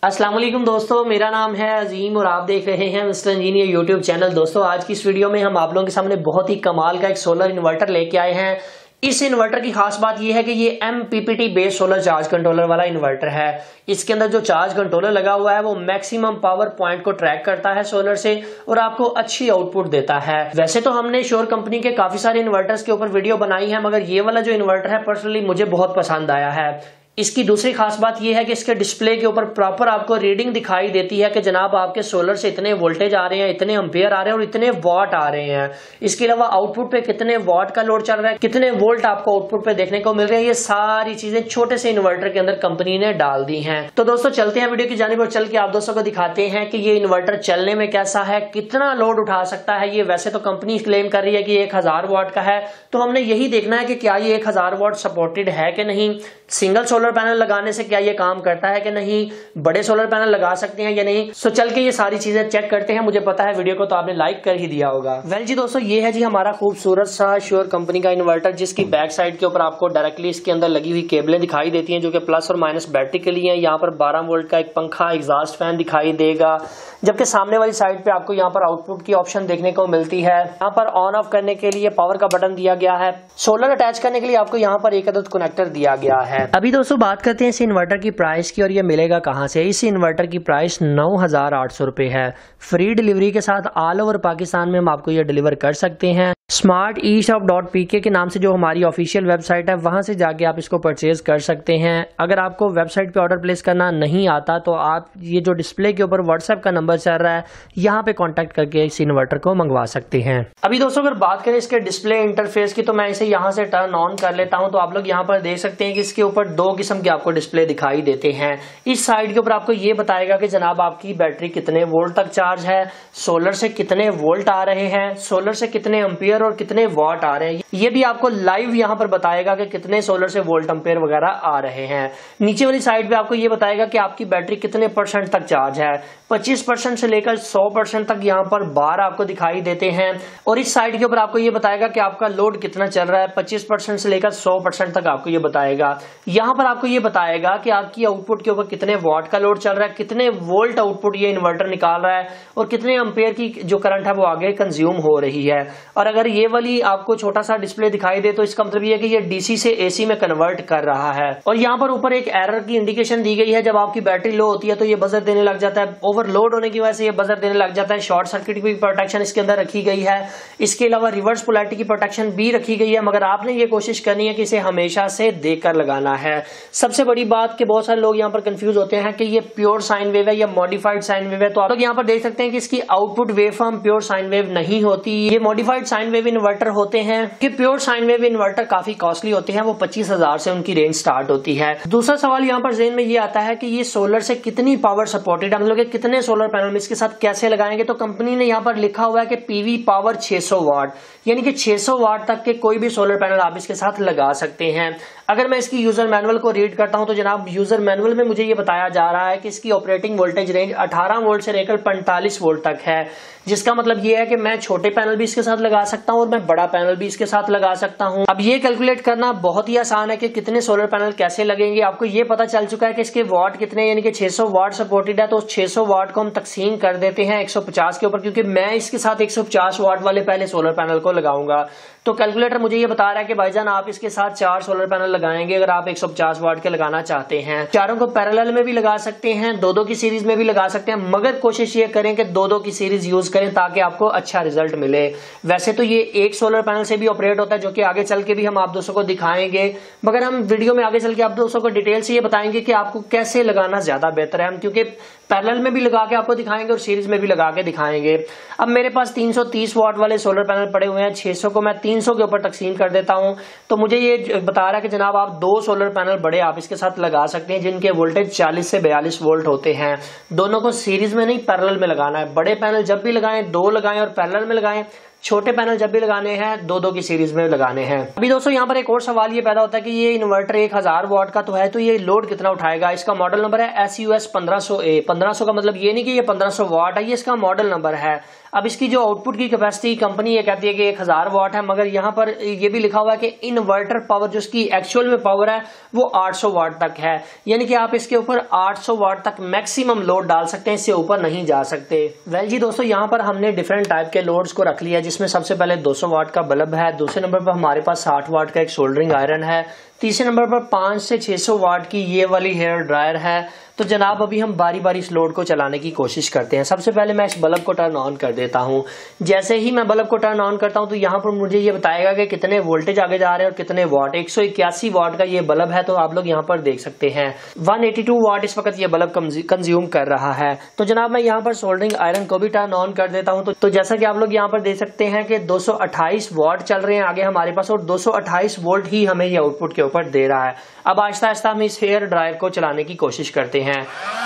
अस्सलाम वालेकुम दोस्तों, मेरा नाम है अजीम और आप देख रहे हैं मिस्टर इंजीनियर यूट्यूब चैनल। दोस्तों आज की इस वीडियो में हम आप लोगों के सामने बहुत ही कमाल का एक सोलर इन्वर्टर लेके आए हैं। इस इन्वर्टर की खास बात यह है कि ये MPPT based solar charge controller वाला इन्वर्टर है। इसके अंदर जो चार्ज कंट्रोलर लगा हुआ है वो मैक्सिमम पावर पॉइंट को ट्रैक करता है सोलर से और आपको अच्छी आउटपुट देता है। वैसे तो हमने श्योर कंपनी के काफी सारे इन्वर्टर्स के ऊपर वीडियो बनाई है, मगर ये वाला जो इन्वर्टर है पर्सनली मुझे बहुत पसंद आया है। इसकी दूसरी खास बात यह है कि इसके डिस्प्ले के ऊपर प्रॉपर आपको रीडिंग दिखाई देती है कि जनाब आपके सोलर से इतने वोल्टेज आ रहे हैं, इतने एम्पियर आ रहे हैं और इतने वॉट आ रहे हैं। इसके अलावा आउटपुट पे कितने वॉट का लोड चल रहा है, कितने वोल्ट आपको आउटपुट पे देखने को मिल रहे हैं, ये सारी चीजें छोटे से इन्वर्टर के अंदर कंपनी ने डाल दी हैं। तो दोस्तों चलते हैं वीडियो की जानिब और चल के आप दोस्तों को दिखाते हैं कि ये इन्वर्टर चलने में कैसा है, कितना लोड उठा सकता है। ये वैसे तो कंपनी क्लेम कर रही है कि 1000 वॉट का है, तो हमने यही देखना है कि क्या ये 1000 वॉट सपोर्टेड है कि नहीं, सिंगल सोलर पैनल लगाने से क्या ये काम करता है कि नहीं, बड़े सोलर पैनल लगा सकते हैं या नहीं। सो चल के ये सारी चीजें चेक करते हैं। मुझे पता है वीडियो को तो आपने लाइक कर ही दिया होगा। वेल जी दोस्तों, ये है जी हमारा खूबसूरत सा श्योर कंपनी का इन्वर्टर, जिसकी बैक साइड के ऊपर आपको डायरेक्टली इसके अंदर लगी हुई केबलें दिखाई देती हैं जो कि प्लस और माइनस बैटरी के लिए है। यहाँ पर 12 वोल्ट का एक पंखा एग्जॉस्ट फैन दिखाई देगा, जबकि सामने वाली साइड पे आपको यहाँ पर आउटपुट की ऑप्शन देखने को मिलती है। यहाँ पर ऑन ऑफ करने के लिए पावर का बटन दिया गया है। सोलर अटैच करने के लिए आपको यहाँ पर एक अदद कनेक्टर दिया गया है। अभी दोस्तों बात करते हैं इस इन्वर्टर की प्राइस की और ये मिलेगा कहाँ से। इस इन्वर्टर की प्राइस 9800 रुपए है। फ्री डिलीवरी के साथ ऑल ओवर पाकिस्तान में हम आपको ये डिलीवर कर सकते हैं। smarteshop.pk के नाम से जो हमारी ऑफिशियल वेबसाइट है वहां से जाके आप इसको परचेज कर सकते हैं। अगर आपको वेबसाइट पे ऑर्डर प्लेस करना नहीं आता तो आप ये जो डिस्प्ले के ऊपर व्हाट्सएप का नंबर चल रहा है यहाँ पे कांटेक्ट करके इस इन्वर्टर को मंगवा सकते हैं। अभी दोस्तों अगर बात करें इसके डिस्प्ले इंटरफेस की, तो मैं इसे यहाँ से टर्न ऑन कर लेता हूँ। तो आप लोग यहाँ पर देख सकते हैं कि इसके ऊपर दो किस्म के आपको डिस्प्ले दिखाई देते हैं। इस साइड के ऊपर आपको ये बताएगा कि जनाब आपकी बैटरी कितने वोल्ट तक चार्ज है, सोलर से कितने वोल्ट आ रहे हैं, सोलर से कितने एम्पियर और कितने वॉट आ रहे हैं। ये भी आपको लाइव यहाँ पर बताएगा कि कितने सोलर से वोल्ट एम्पियर वगैरह आ रहे हैं। नीचे वाली साइड पे आपको ये बताएगा कि आपकी बैटरी कितने % तक चार्ज है। 25% से लेकर 100% तक यहाँ पर बार आपको दिखाई देते हैं। और इस साइड के ऊपर आपको ये बताएगा कि आपका लोड कितना चल रहा है। 25% से लेकर 100% तक आपको ये बताएगा। यहाँ पर आपको ये बताएगा कि आपकी आउटपुट के ऊपर कितने वॉट का लोड चल रहा है, कितने वोल्ट आउटपुट ये इन्वर्टर निकाल रहा है और कितने एम्पियर की जो करंट है वो आगे कंज्यूम हो रही है। और अगर ये वाली आपको छोटा सा डिस्प्ले दिखाई दे तो इसका मतलब ये है कि ये DC से AC में कन्वर्ट कर रहा है। और यहाँ पर ऊपर एक एरर की इंडिकेशन दी गई है। जब आपकी बैटरी लो होती है तो ये बजर देने लग जाता है, ओवरलोड होने की वजह से ये बजर देने लग जाता है। शॉर्ट सर्किट की प्रोटेक्शन इसके अंदर रखी गई है। इसके अलावा रिवर्स पोलैरिटी की प्रोटेक्शन भी रखी गई है, मगर आपने ये कोशिश करनी है कि इसे हमेशा से देखकर लगाना है। सबसे बड़ी बात कि बहुत सारे लोग यहाँ पर कंफ्यूज होते हैं कि ये प्योर साइन वेव है या मॉडिफाइड साइन वेव है। तो आप लोग यहाँ पर देख सकते हैं कि इसकी output wave form pure sine wave नहीं होती, ये मॉडिफाइड साइन वेव इन्वर्टर होते हैं। कि प्योर साइन वेव इन्वर्टर काफी कॉस्टली होते हैं, वो 25,000 से उनकी रेंज स्टार्ट होती है। दूसरा सवाल यहाँ पर ज़हन में ये आता है कि ये सोलर से कितनी पावर सपोर्टेड है, मतलब कितने सोलर पैनल में इसके साथ कैसे लगाएंगे। तो कंपनी ने यहाँ पर लिखा हुआ है कि PV पावर 600 वाट, यानी कि 600 वाट तक के कोई भी सोलर पैनल आप इसके साथ लगा सकते हैं। अगर मैं इसकी यूजर मैनुअल को रीड करता हूं तो जनाब यूजर मैनुअल में मुझे ये बताया जा रहा है कि इसकी ऑपरेटिंग वोल्टेज रेंज 18 वोल्ट से लेकर 45 वोल्ट तक है, जिसका मतलब ये है कि मैं छोटे पैनल भी इसके साथ लगा सकता हूं और मैं बड़ा पैनल भी इसके साथ लगा सकता हूं। अब ये कैलकुलेट करना बहुत ही आसान है कि कितने सोलर पैनल कैसे लगेंगे। आपको ये पता चल चुका है कि इसके वाट कितने, यानी कि 600 वाट सपोर्टेड है। तो 600 वाट को हम तकसीम कर देते हैं 150 के ऊपर, क्योंकि मैं इसके साथ 150 वाट वाले पहले सोलर पैनल को लगाऊंगा। तो कैलकुलेटर मुझे ये बता रहा है कि भाईजान आप इसके साथ 4 सोलर पैनल लगाएंगे अगर आप 150 वाट के लगाना चाहते हैं। चारों को पैरेलल में भी लगा सकते हैं, 2-2 की सीरीज में भी लगा सकते हैं, मगर कोशिश ये करें कि 2-2 की सीरीज यूज करें ताकि आपको अच्छा रिजल्ट मिले। वैसे तो ये एक सोलर पैनल से भी ऑपरेट होता है, जो कि आगे चल के भी हम आप दोस्तों को दिखाएंगे, मगर हम वीडियो में आगे चल के आप दोस्तों को डिटेल से ये बताएंगे कि आपको कैसे लगाना ज्यादा बेहतर है। हम क्योंकि पैरेलल में भी लगा के आपको दिखाएंगे और सीरीज में भी लगा के दिखाएंगे। अब मेरे पास 330 वाट वाले सोलर पैनल पड़े हुए हैं, 600 को मैं 300 के ऊपर तकसीम कर देता हूं। तो मुझे ये बता रहा है कि जनाब आप 2 सोलर पैनल बड़े आप इसके साथ लगा सकते हैं, जिनके वोल्टेज 40 से 42 वोल्ट होते हैं। दोनों को सीरीज में नहीं पैरेलल में लगाना है। बड़े पैनल जब भी लगाएं 2 लगाएं और पैरेलल में लगाएं। छोटे पैनल जब भी लगाने हैं 2-2 की सीरीज में लगाने हैं। अभी दोस्तों यहाँ पर एक और सवाल ये पैदा होता है कि ये इन्वर्टर 1000 वाट का तो है, तो ये लोड कितना उठाएगा। इसका मॉडल नंबर है SUS 1500A। 1500 का मतलब ये नहीं कि ये 1500 वाट है, ये इसका मॉडल नंबर है। अब इसकी जो आउटपुट की कैपेसिटी कंपनी ये कहती है कि 1000 वाट है, मगर यहाँ पर ये भी लिखा हुआ है कि इन्वर्टर पावर जो इसकी एक्चुअल में पावर है वो 800 वाट तक है, यानी कि आप इसके ऊपर 800 वाट तक मैक्सिमम लोड डाल सकते हैं, इससे ऊपर नहीं जा सकते। वेल जी दोस्तों, यहाँ पर हमने डिफरेंट टाइप के लोड्स को रख लिया, जिसमें सबसे पहले 200 वाट का बल्ब है, दूसरे नंबर पर हमारे पास 60 वाट का एक सोल्डरिंग आयरन है, तीसरे नंबर पर 500 से 600 वाट की ये वाली हेयर ड्रायर है। तो जनाब अभी हम बारी बारी इस लोड को चलाने की कोशिश करते हैं। सबसे पहले मैं इस बल्ब को टर्न ऑन कर देता हूं। जैसे ही मैं बल्ब को टर्न ऑन करता हूं तो यहाँ पर मुझे ये बताएगा कि कितने वोल्टेज आगे जा रहे हैं और कितने वाट। 181 वाट का ये बल्ब है, तो आप लोग यहाँ पर देख सकते हैं 182 वाट इस वक्त ये बल्ब कंज्यूम कर रहा है। तो जनाब मैं यहाँ पर सोल्डरिंग आयरन को भी टर्न ऑन कर देता हूँ। तो जैसा कि आप लोग यहाँ पर देख सकते हैं कि 228 वाट चल रहे हैं आगे हमारे पास, और 228 वोल्ट ही हमें ये आउटपुट के ऊपर दे रहा है। अब आहिस्ता आहिस्ता हम इस हेयर ड्रायर को चलाने की कोशिश करते हैं।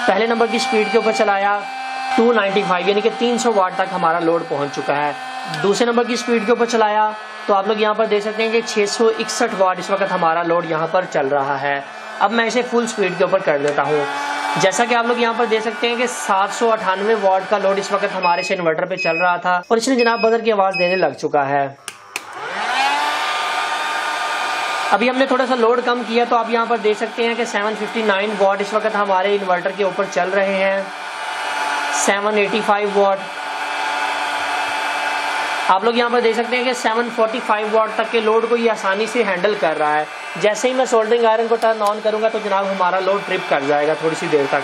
पहले नंबर की स्पीड के ऊपर चलाया 295, यानी कि 300 वाट तक हमारा लोड पहुंच चुका है। दूसरे नंबर की स्पीड के ऊपर चलाया तो आप लोग यहाँ पर देख सकते हैं कि 661 वाट इस वक्त हमारा लोड यहाँ पर चल रहा है। अब मैं इसे फुल स्पीड के ऊपर कर देता हूँ। जैसा कि आप लोग यहाँ पर देख सकते हैं कि 798 वाट का लोड इस वक्त हमारे से इन्वर्टर पे चल रहा था और इसने जनाब बजर की आवाज देने लग चुका है। अभी हमने थोड़ा सा लोड कम किया तो आप यहाँ पर देख सकते हैं कि 759 वाट इस वक्त हमारे इन्वर्टर के ऊपर चल रहे हैं, 785 वाट। आप लोग यहाँ पर देख सकते हैं कि 745 वाट तक के लोड को ये आसानी से हैंडल कर रहा है। जैसे ही मैं सोल्डरिंग आयरन को टर्न ऑन करूंगा तो जनाब हमारा लोड ट्रिप कर जाएगा थोड़ी सी देर तक।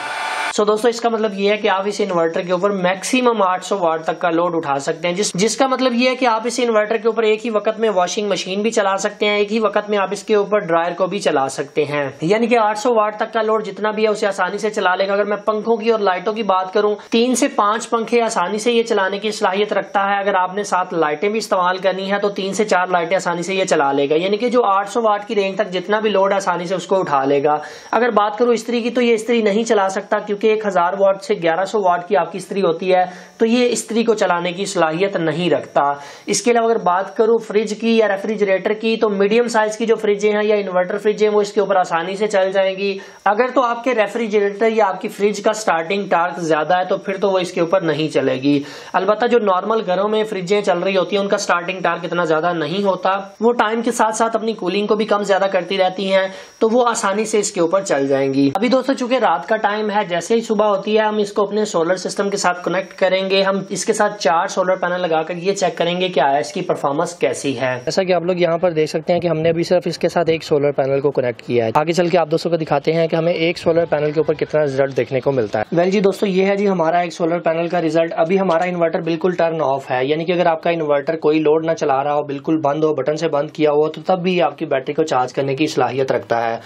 सो दोस्तों इसका मतलब ये है कि आप इस इन्वर्टर के ऊपर मैक्सिमम 800 वाट तक का लोड उठा सकते हैं, जिसका मतलब ये है कि आप इस इन्वर्टर के ऊपर एक ही वक्त में वॉशिंग मशीन भी चला सकते हैं, एक ही वक्त में आप इसके ऊपर ड्रायर को भी चला सकते हैं। यानी कि 800 वाट तक का लोड जितना भी है उसे आसानी से चला लेगा। अगर मैं पंखों की और लाइटों की बात करूं, 3 से 5 पंखे आसानी से ये चलाने की सलाहियत रखता है। अगर आपने 7 लाइटें भी इस्तेमाल करनी है तो 3 से 4 लाइटें आसानी से ये चला लेगा, यानी कि जो 800 वाट की रेंज तक जितना भी लोड आसानी से उसको उठा लेगा। अगर बात करूं इस्त्री की तो ये इस्त्री नहीं चला सकता, क्योंकि 1000 वाट से 1100 वाट की आपकी इस्त्री होती है, तो ये इस्त्री को चलाने की सलाहियत नहीं रखता। इसके अलावा अगर बात करूं फ्रिज की या रेफ्रिजरेटर की, तो मीडियम साइज की जो फ्रिजें हैं या इन्वर्टर फ्रिजें वो इसके ऊपर आसानी से चल जाएंगी। अगर तो आपके रेफ्रिजरेटर या आपकी फ्रिज का स्टार्टिंग टार्क ज्यादा है तो फिर तो वो इसके ऊपर नहीं चलेगी। अलबत्ता जो नॉर्मल घरों में फ्रिजें चल रही होती है उनका स्टार्टिंग टार्क इतना ज्यादा नहीं होता, वो टाइम के साथ साथ अपनी कूलिंग को भी कम ज्यादा करती रहती हैं, तो वो आसानी से इसके ऊपर चल जाएंगी। अभी दोस्तों चूंकि रात का टाइम है, जैसे ही सुबह होती है हम इसको अपने सोलर सिस्टम के साथ कनेक्ट करेंगे। हम इसके साथ 4 सोलर पैनल लगाकर ये चेक करेंगे कि आया इसकी परफॉर्मेंस कैसी है। जैसा कि आप लोग यहाँ पर देख सकते हैं कि हमने अभी सिर्फ इसके साथ एक सोलर पैनल को कनेक्ट किया है। आगे चल के आप दोस्तों को दिखाते हैं कि हमें एक सोलर पैनल के ऊपर कितना रिजल्ट देखने को मिलता है। वेल जी दोस्तों, ये है जी हमारा एक सोलर पैनल का रिजल्ट। अभी हमारा इन्वर्टर बिल्कुल टर्न ऑफ है, यानी कि अगर आपका इन्वर्टर कोई लोड ना चला रहा हो, बिल्कुल बंद हो, बटन से बंद किया हो, तो तब भी आपकी बैटरी को चार्ज करने की सलाहियत रखता है।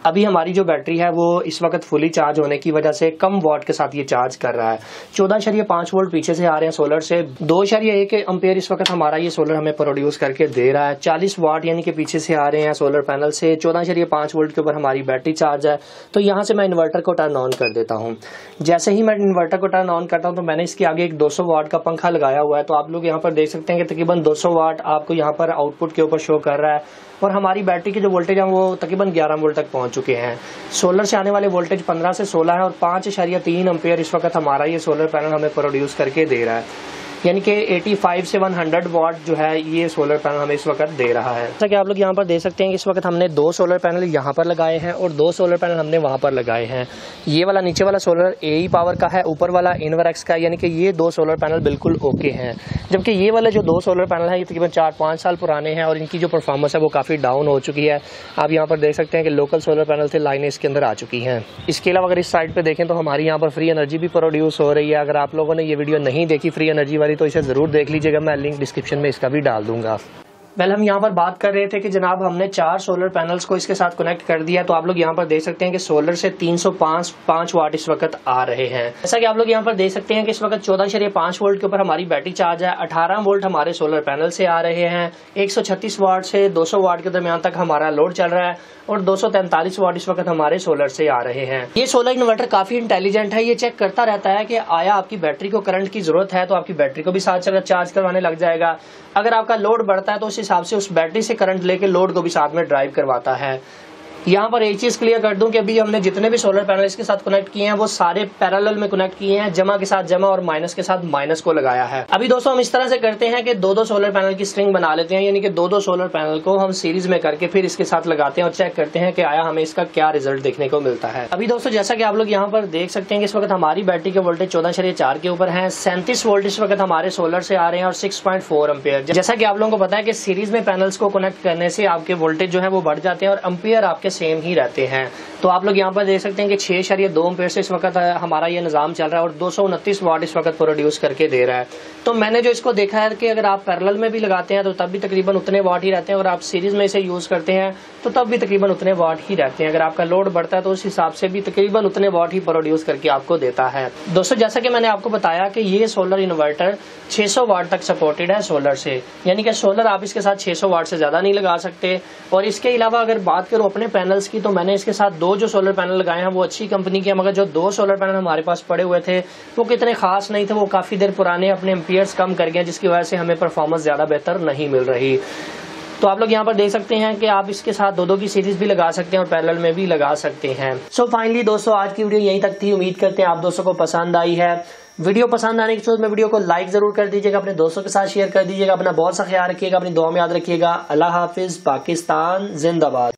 अभी हमारी जो बैटरी है वो इस वक्त फुली चार्ज होने की वजह से कम वाट के साथ ये चार्ज कर रहा है। 14.5 वोल्ट पीछे से आ रहे हैं सोलर से, 2.1 एम्पेयर इस वक्त हमारा ये सोलर हमें प्रोड्यूस करके दे रहा है। 40 वाट यानी कि पीछे से आ रहे हैं सोलर पैनल से, 14.5 वोल्ट के ऊपर हमारी बैटरी चार्ज है। तो यहाँ से मैं इन्वर्टर को टर्न ऑन कर देता हूँ। जैसे ही मैं इन्वर्टर को टर्न ऑन करता हूँ तो मैंने इसके आगे एक 200 वाट का पंखा लगाया हुआ है। तो आप लोग यहाँ पर देख सकते हैं कि तकरीबन 200 वाट आपको यहाँ पर आउटपुट के ऊपर शो कर रहा है, और हमारी बैटरी के जो वोल्टेज है वो तकरीबन 11 वोल्ट तक पहुंच चुके हैं। सोलर से आने वाले वोल्टेज 15 से 16 है, और 5.3 एम्पेयर इस वक्त हमारा ये सोलर पैनल हमें प्रोड्यूस करके दे रहा है, यानी कि 85 से 100 वाट जो है ये सोलर पैनल हमें इस वक्त दे रहा है। जैसा कि आप लोग यहाँ पर देख सकते हैं कि इस वक्त हमने 2 सोलर पैनल यहाँ पर लगाए हैं और 2 सोलर पैनल हमने वहाँ पर लगाए हैं। ये वाला नीचे वाला सोलर AE पावर का है, ऊपर वाला इनवरएक्स का, यानी कि ये 2 सोलर पैनल बिल्कुल ओके हैं। जबकि ये वाले जो 2 सोलर पैनल हैं ये तकरीबन 4-5 साल पुराने हैं और इनकी जो परफॉर्मेंस है वो काफ़ी डाउन हो चुकी है। आप यहाँ पर देख सकते हैं कि लोकल सोलर पैनल से लाइनें इसके अंदर आ चुकी हैं। इसके अलावा अगर इस साइड पर देखें तो हमारी यहाँ पर फ्री एनर्जी भी प्रोड्यूस हो रही है। अगर आप लोगों ने ये वीडियो नहीं देखी फ्री एनर्जी वाली तो इसे ज़रूर देख लीजिएगा, मैं लिंक डिस्क्रिप्शन में इसका भी डाल दूंगा। वेल हम यहाँ पर बात कर रहे थे कि जनाब हमने 4 सोलर पैनल्स को इसके साथ कनेक्ट कर दिया। तो आप लोग यहाँ पर देख सकते हैं कि सोलर से 305 वाट इस वक्त आ रहे हैं। जैसा कि आप लोग यहाँ पर देख सकते हैं कि इस वक्त 14.5 वोल्ट के ऊपर हमारी बैटरी चार्ज है। 18 वोल्ट हमारे सोलर पैनल से आ रहे हैं। 136 वाट से 200 वाट के दरमियान तक हमारा लोड चल रहा है और 243 वाट इस वक्त हमारे सोलर से आ रहे हैं। ये सोलर इन्वर्टर काफी इंटेलिजेंट है। ये चेक करता रहता है कि आया आपकी बैटरी को करंट की जरूरत है तो आपकी बैटरी को भी साथ चार्ज करवाने लग जाएगा। अगर आपका लोड बढ़ता है तो उस हिसाब से उस बैटरी से करंट लेके लोड को भी साथ में ड्राइव करवाता है। यहाँ पर एक चीज क्लियर कर दूं कि अभी हमने जितने भी सोलर पैनल इसके साथ कनेक्ट किए हैं वो सारे पैरेलल में कनेक्ट किए हैं, जमा के साथ जमा और माइनस के साथ माइनस को लगाया है। अभी दोस्तों हम इस तरह से करते हैं कि दो सोलर पैनल की स्ट्रिंग बना लेते हैं, यानी कि दो सोलर पैनल को हम सीरीज में करके फिर इसके साथ लगाते हैं और चेक करते हैं कि आया हमें इसका क्या रिजल्ट देखने को मिलता है। अभी दोस्तों जैसा कि आप लोग यहाँ पर देख सकते हैं कि इस वक्त हमारी बैटरी के वोल्टेज 14.4 के ऊपर है। 37 वोल्ट इस वक्त हमारे सोलर से आ रहे हैं और 6.4 एम्पियर। जैसा कि आप लोगों को पता है कि सीरीज में पैनल्स को कनेक्ट करने से आपके वोल्टेज जो है वो बढ़ जाते हैं और एम्पियर आपके सेम ही रहते हैं। तो आप लोग यहाँ पर देख सकते हैं कि 6.2 एम्पियर से इस वक्त हमारा ये निजाम चल रहा है और 229 वाट इस वक्त प्रोड्यूस करके दे रहा है। तो मैंने जो इसको देखा है कि अगर आप पैरेलल में भी लगाते हैं तो तब भी तकरीबन उतने वाट ही रहते हैं और आप सीरीज में इसे यूज करते हैं तो तब भी तकरीबन उतने वाट ही रहते हैं। अगर आपका लोड बढ़ता है तो उस हिसाब से भी तकरीबन उतने वाट ही प्रोड्यूस करके आपको देता है। दोस्तों जैसा कि मैंने आपको बताया कि ये सोलर इन्वर्टर 600 वाट तक सपोर्टेड है सोलर से, यानी कि सोलर आप इसके साथ 600 वाट से ज्यादा नहीं लगा सकते। और इसके अलावा अगर बात करूं अपने पैनल्स की तो मैंने इसके साथ 2 जो सोलर पैनल लगाए हैं वो अच्छी कंपनी के, मगर जो 2 सोलर पैनल हमारे पास पड़े हुए थे वो कितने खास नहीं थे, वो काफी देर पुराने, अपने एम्पियर्स कम कर गए जिसकी वजह से हमें परफॉर्मेंस ज्यादा बेहतर नहीं मिल रही। तो आप लोग यहाँ पर देख सकते हैं कि आप इसके साथ 2 की सीरीज भी लगा सकते हैं और पैरेलल में भी लगा सकते हैं। सो फाइनली दोस्तों आज की वीडियो यहीं तक थी। उम्मीद करते हैं आप दोस्तों को पसंद आई है। वीडियो पसंद आने के बाद में वीडियो को लाइक जरूर कर दीजिएगा, अपने दोस्तों के साथ शेयर कर दीजिएगा। अपना बहुत सा ख्याल रखिएगा, अपनी दुआ में याद रखिएगा। अल्लाह हाफिज। पाकिस्तान जिंदाबाद।